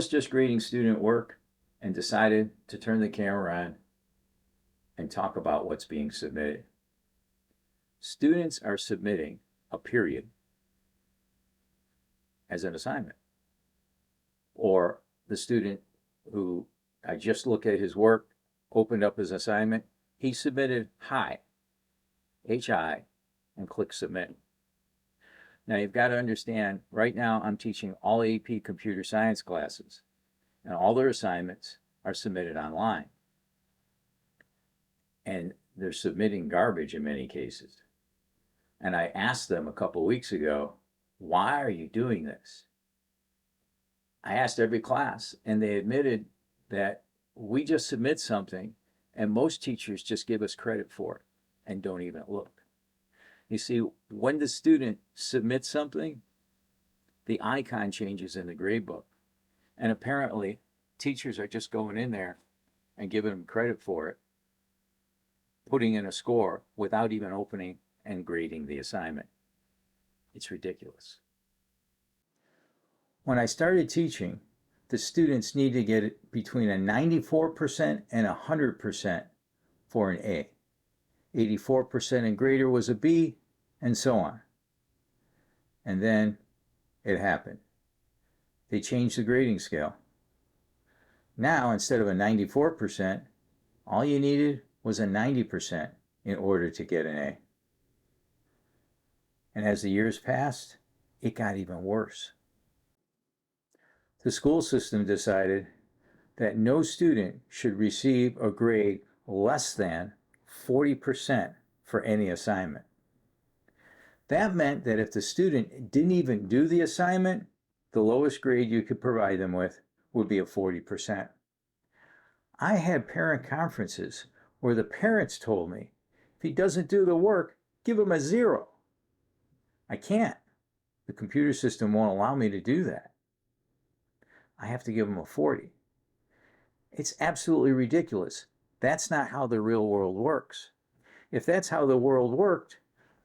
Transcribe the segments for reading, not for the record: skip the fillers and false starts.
was just grading student work and decided to turn the camera on and talk about what's being submitted. Students are submitting a period as an assignment. Or the student who I just looked at his work, opened up his assignment, he submitted hi, H-I, and click submit. Now you've got to understand, right now I'm teaching all AP computer science classes, and all their assignments are submitted online. And they're submitting garbage in many cases. And I asked them a couple weeks ago, why are you doing this? I asked every class, and they admitted that we just submit something, and most teachers just give us credit for it and don't even look. You see, when the student submits something, the icon changes in the gradebook. And apparently, teachers are just going in there and giving them credit for it, putting in a score without even opening and grading the assignment. It's ridiculous. When I started teaching, the students need to get between a 94% and 100% for an A. 84% and greater was a B, and so on. And then it happened. They changed the grading scale. Now, instead of a 94%, all you needed was a 90% in order to get an A. And as the years passed, it got even worse. The school system decided that no student should receive a grade less than 40% for any assignment. That meant that if the student didn't even do the assignment, the lowest grade you could provide them with would be a 40%. I had parent conferences where the parents told me, if he doesn't do the work, give him a 0. I can't. The computer system won't allow me to do that. I have to give him a 40. It's absolutely ridiculous. That's not how the real world works. If that's how the world worked,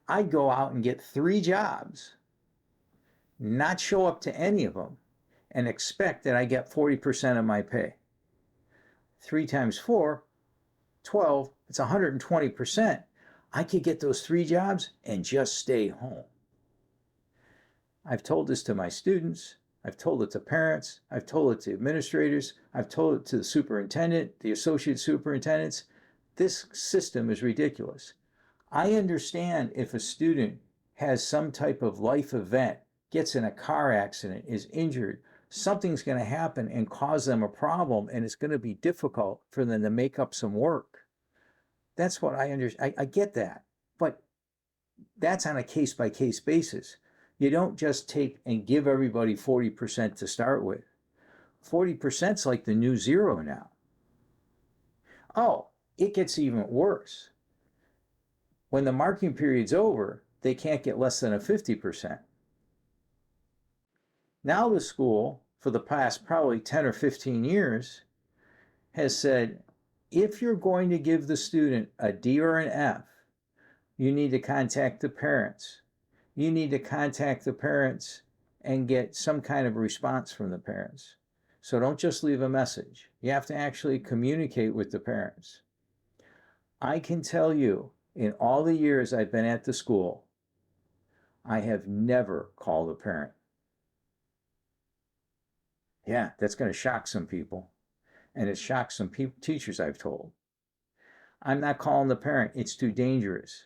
I'd go out and get 3 jobs, not show up to any of them, and expect that I get 40% of my pay. 3 times 4, 12, it's 120%. I could get those 3 jobs and just stay home. I've told this to my students. I've told it to parents. I've told it to administrators. I've told it to the superintendent, the associate superintendents. This system is ridiculous. I understand if a student has some type of life event, gets in a car accident, is injured, something's going to happen and cause them a problem, and it's going to be difficult for them to make up some work. That's what I understand. I get that. But that's on a case-by-case basis. You don't just take and give everybody 40% to start with. 40% is like the new 0 now. Oh, it gets even worse. When the marking period's over, they can't get less than a 50%. Now the school, for the past probably 10 or 15 years, has said, if you're going to give the student a D or an F, you need to contact the parents. You need to contact the parents and get some kind of response from the parents. So don't just leave a message. You have to actually communicate with the parents. I can tell you, in all the years I've been at the school, I have never called a parent. Yeah, that's going to shock some people. And it shocks some teachers, I've told. I'm not calling the parent. It's too dangerous.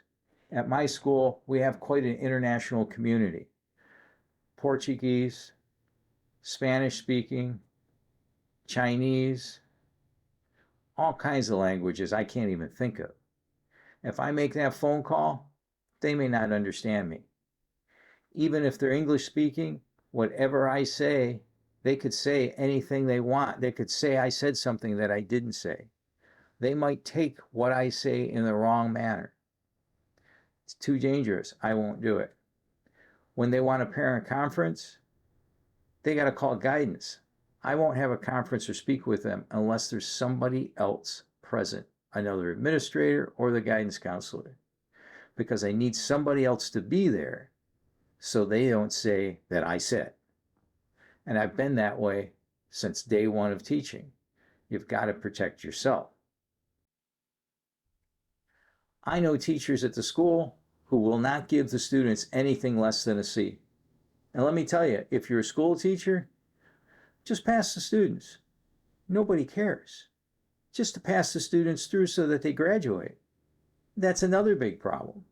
At my school, we have quite an international community. Portuguese, Spanish speaking, Chinese, all kinds of languages I can't even think of. If I make that phone call, they may not understand me. Even if they're English speaking, whatever I say, they could say anything they want. They could say I said something that I didn't say. They might take what I say in the wrong manner. It's too dangerous. I won't do it. When they want a parent conference, they got to call guidance. I won't have a conference or speak with them unless there's somebody else present, another administrator or the guidance counselor, because I need somebody else to be there so they don't say that I said. And I've been that way since day one of teaching. You've got to protect yourself. I know teachers at the school who will not give the students anything less than a C. And let me tell you, if you're a school teacher, just pass the students. Nobody cares. Just to pass the students through so that they graduate. That's another big problem.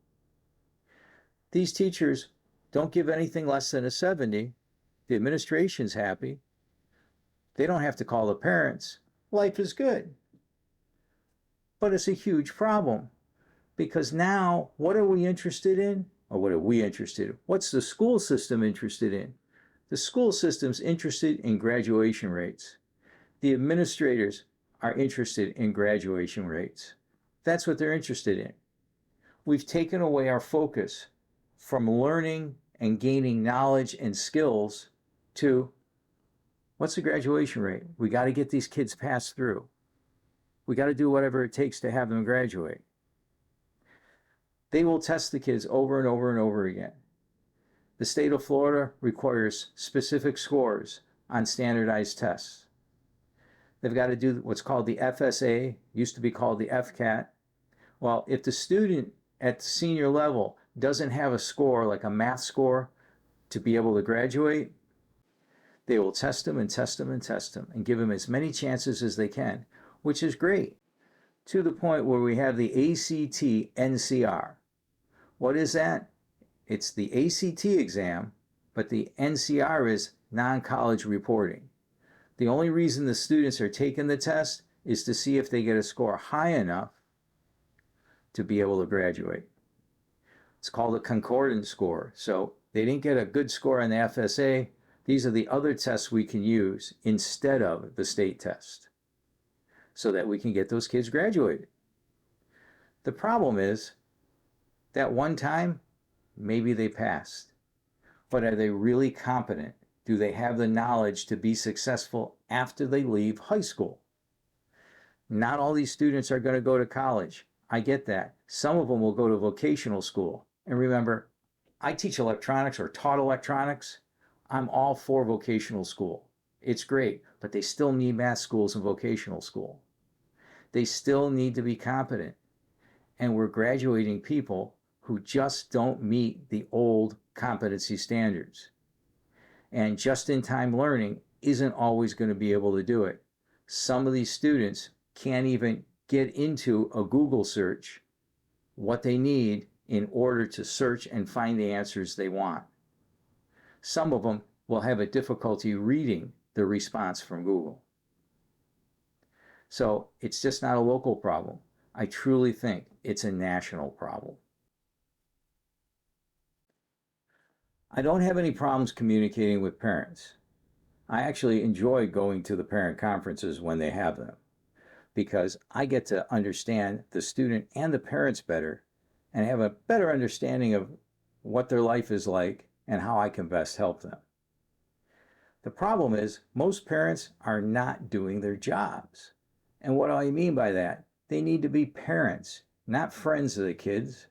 These teachers don't give anything less than a 70. The administration's happy. They don't have to call the parents. Life is good. But it's a huge problem because now what are we interested in? Or what are we interested in? What's the school system interested in? The school system's interested in graduation rates. The administrators are interested in graduation rates. That's what they're interested in. We've taken away our focus from learning and gaining knowledge and skills to what's the graduation rate? We got to get these kids passed through. We got to do whatever it takes to have them graduate. They will test the kids over and over and over again. The state of Florida requires specific scores on standardized tests. They've got to do what's called the FSA, used to be called the FCAT. Well, if the student at the senior level doesn't have a score, like a math score, to be able to graduate, they will test them and test them and test them and give them as many chances as they can, which is great, to the point where we have the ACT NCR. What is that? It's the ACT exam, but the NCR is non-college reporting. The only reason the students are taking the test is to see if they get a score high enough to be able to graduate. It's called a concordance score. So they didn't get a good score on the FSA. These are the other tests we can use instead of the state test so that we can get those kids graduated. The problem is that one time, maybe they passed, but are they really competent? Do they have the knowledge to be successful after they leave high school? Not all these students are going to go to college. I get that. Some of them will go to vocational school. And remember, I teach electronics or taught electronics. I'm all for vocational school. It's great, but they still need math schools and vocational school. They still need to be competent. And we're graduating people who just don't meet the old competency standards. And just-in-time learning isn't always going to be able to do it. Some of these students can't even get into a Google search what they need in order to search and find the answers they want. Some of them will have a difficulty reading the response from Google. So it's just not a local problem. I truly think it's a national problem. I don't have any problems communicating with parents. I actually enjoy going to the parent conferences when they have them because I get to understand the student and the parents better and have a better understanding of what their life is like and how I can best help them. The problem is most parents are not doing their jobs. And what do I mean by that? They need to be parents, not friends of the kids.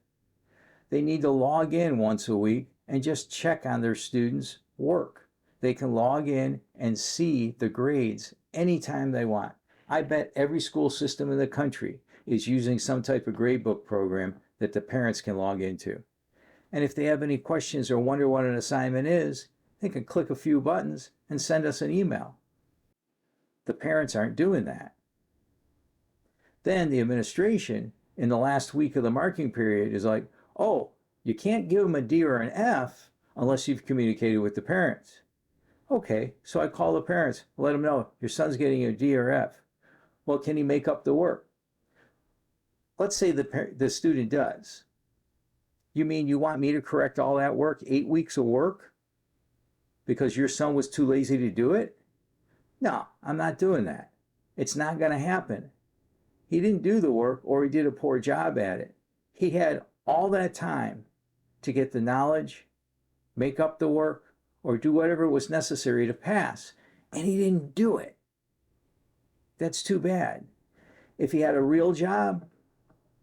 They need to log in once a week and just check on their students' work. They can log in and see the grades anytime they want. I bet every school system in the country is using some type of gradebook program that the parents can log into. And if they have any questions or wonder what an assignment is, they can click a few buttons and send us an email. The parents aren't doing that. Then the administration, in the last week of the marking period, is like, oh, you can't give them a D or an F unless you've communicated with the parents. Okay, so I call the parents, let them know your son's getting a D or F. Well, can he make up the work? Let's say the student does. You mean you want me to correct all that work, 8 weeks of work, because your son was too lazy to do it? No, I'm not doing that. It's not going to happen. He didn't do the work or he did a poor job at it. He had all that time to get the knowledge, make up the work, or do whatever was necessary to pass. And he didn't do it. That's too bad. If he had a real job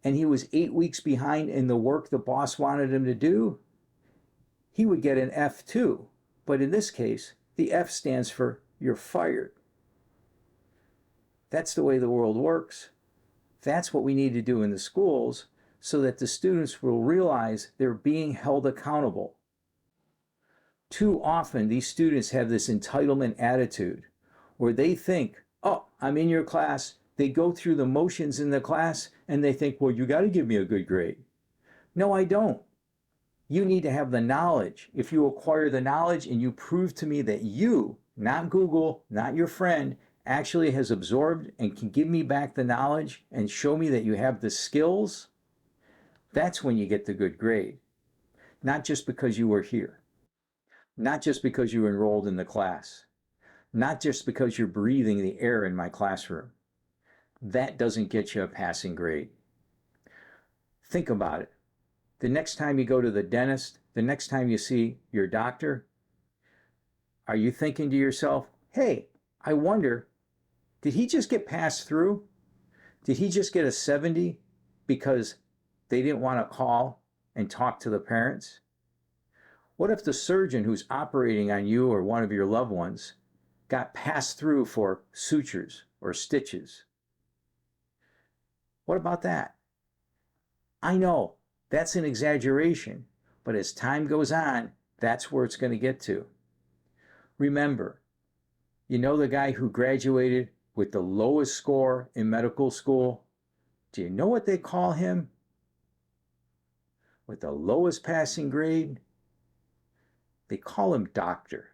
and he was 8 weeks behind in the work the boss wanted him to do, he would get an F too. But in this case, the F stands for you're fired. That's the way the world works. That's what we need to do in the schools so that the students will realize they're being held accountable. Too often, these students have this entitlement attitude where they think, oh, I'm in your class. They go through the motions in the class and they think, well, you got to give me a good grade. No, I don't. You need to have the knowledge. If you acquire the knowledge and you prove to me that you, not Google, not your friend, actually has absorbed and can give me back the knowledge and show me that you have the skills, that's when you get the good grade. Not just because you were here, not just because you enrolled in the class, not just because you're breathing the air in my classroom. That doesn't get you a passing grade. Think about it. The next time you go to the dentist, the next time you see your doctor, are you thinking to yourself, hey, I wonder, did he just get passed through? Did he just get a 70 because they didn't want to call and talk to the parents? What if the surgeon who's operating on you or one of your loved ones got passed through for sutures or stitches? What about that? I know that's an exaggeration, but as time goes on, that's where it's going to get to. Remember, you know the guy who graduated with the lowest score in medical school? Do you know what they call him? With the lowest passing grade? They call him doctor.